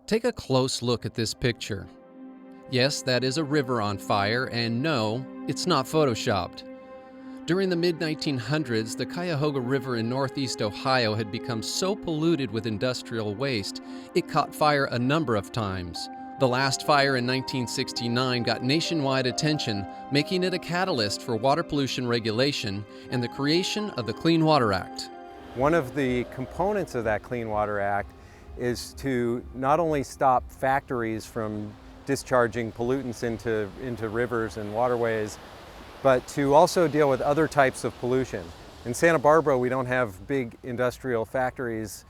Take a close look at this picture. Yes, that is a river on fire, and no, it's not photoshopped. During the mid-1900s, the Cuyahoga River in northeast Ohio had become so polluted with industrial waste, it caught fire a number of times. The last fire in 1969 got nationwide attention, making it a catalyst for water pollution regulation and the creation of the Clean Water Act. One of the components of that Clean Water Act is to not only stop factories from discharging pollutants into rivers and waterways, but to also deal with other types of pollution. In Santa Barbara, we don't have big industrial factories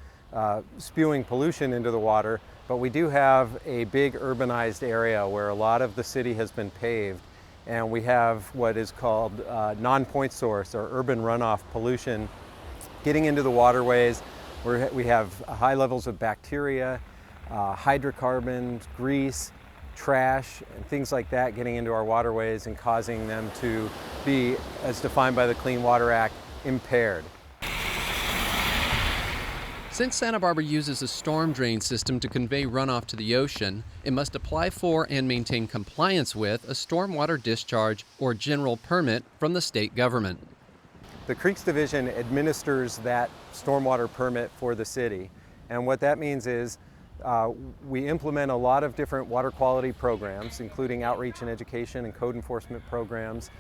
spewing pollution into the water, but we do have a big urbanized area where a lot of the city has been paved, and we have what is called non-point source or urban runoff pollution getting into the waterways. We have high levels of bacteria, hydrocarbons, grease, trash, and things like that getting into our waterways and causing them to be, as defined by the Clean Water Act, impaired. Since Santa Barbara uses a storm drain system to convey runoff to the ocean, it must apply for and maintain compliance with a stormwater discharge or general permit from the state government. The Creeks Division administers that stormwater permit for the city, and what that means is we implement a lot of different water quality programs, including outreach and education and code enforcement programs.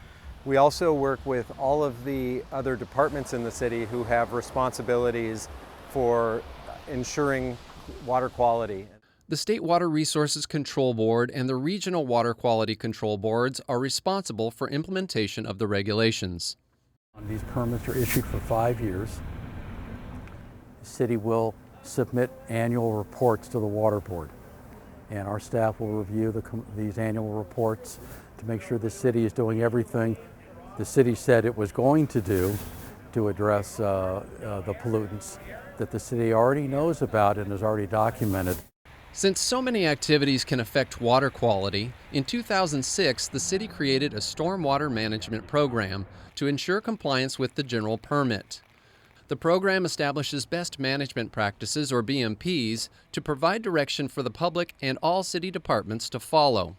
We also work with all of the other departments in the city who have responsibilities for ensuring water quality. The State Water Resources Control Board and the Regional Water Quality Control Boards are responsible for implementation of the regulations. These permits are issued for 5 years. The city will submit annual reports to the Water Board, and our staff will review these annual reports to make sure the city is doing everything the city said it was going to do to address the pollutants that the city already knows about and has already documented. Since so many activities can affect water quality, in 2006 the city created a stormwater management program to ensure compliance with the general permit. The program establishes best management practices, or BMPs, to provide direction for the public and all city departments to follow.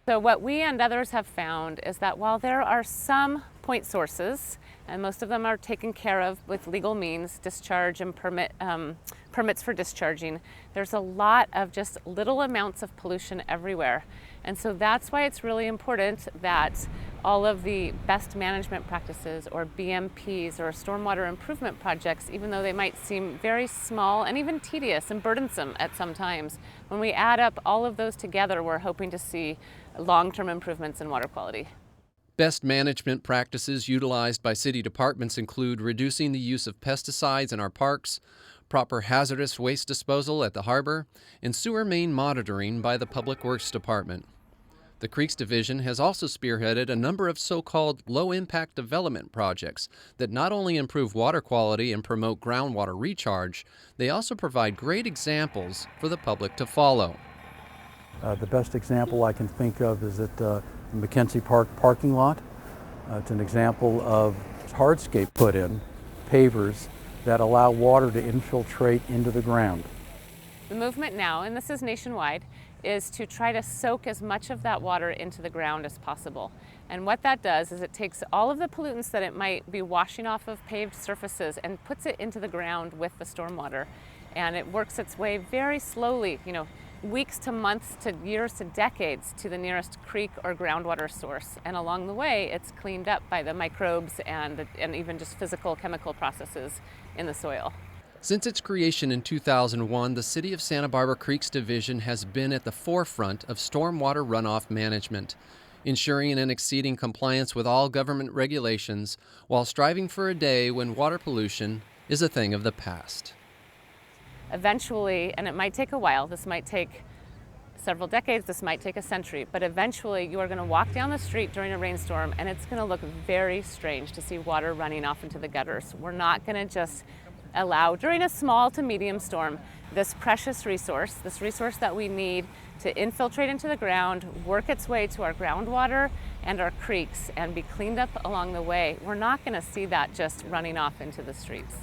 So what we and others have found is that while there are some point sources, and most of them are taken care of with legal means, discharge and permits for discharging, there's a lot of just little amounts of pollution everywhere. And so that's why it's really important that all of the best management practices, or BMPs, or stormwater improvement projects, even though they might seem very small and even tedious and burdensome at some times, when we add up all of those together, we're hoping to see long-term improvements in water quality. Best management practices utilized by city departments include reducing the use of pesticides in our parks, proper hazardous waste disposal at the harbor, and sewer main monitoring by the Public Works Department. The Creeks Division has also spearheaded a number of so-called low-impact development projects that not only improve water quality and promote groundwater recharge, they also provide great examples for the public to follow. The best example I can think of is at the McKenzie Park parking lot. It's an example of hardscape put in, pavers that allow water to infiltrate into the ground. The movement now, and this is nationwide, is to try to soak as much of that water into the ground as possible. And what that does is it takes all of the pollutants that it might be washing off of paved surfaces and puts it into the ground with the stormwater. And it works its way very slowly, weeks to months to years to decades to the nearest creek or groundwater source. And along the way, it's cleaned up by the microbes and even just physical chemical processes in the soil. Since its creation in 2001, the City of Santa Barbara Creeks Division has been at the forefront of stormwater runoff management, ensuring and exceeding compliance with all government regulations while striving for a day when water pollution is a thing of the past. Eventually, and it might take a while, this might take several decades, this might take a century, but eventually you are going to walk down the street during a rainstorm and it's going to look very strange to see water running off into the gutters. We're not going to just allow, during a small to medium storm, this precious resource, this resource that we need to infiltrate into the ground, work its way to our groundwater and our creeks, and be cleaned up along the way. We're not going to see that just running off into the streets.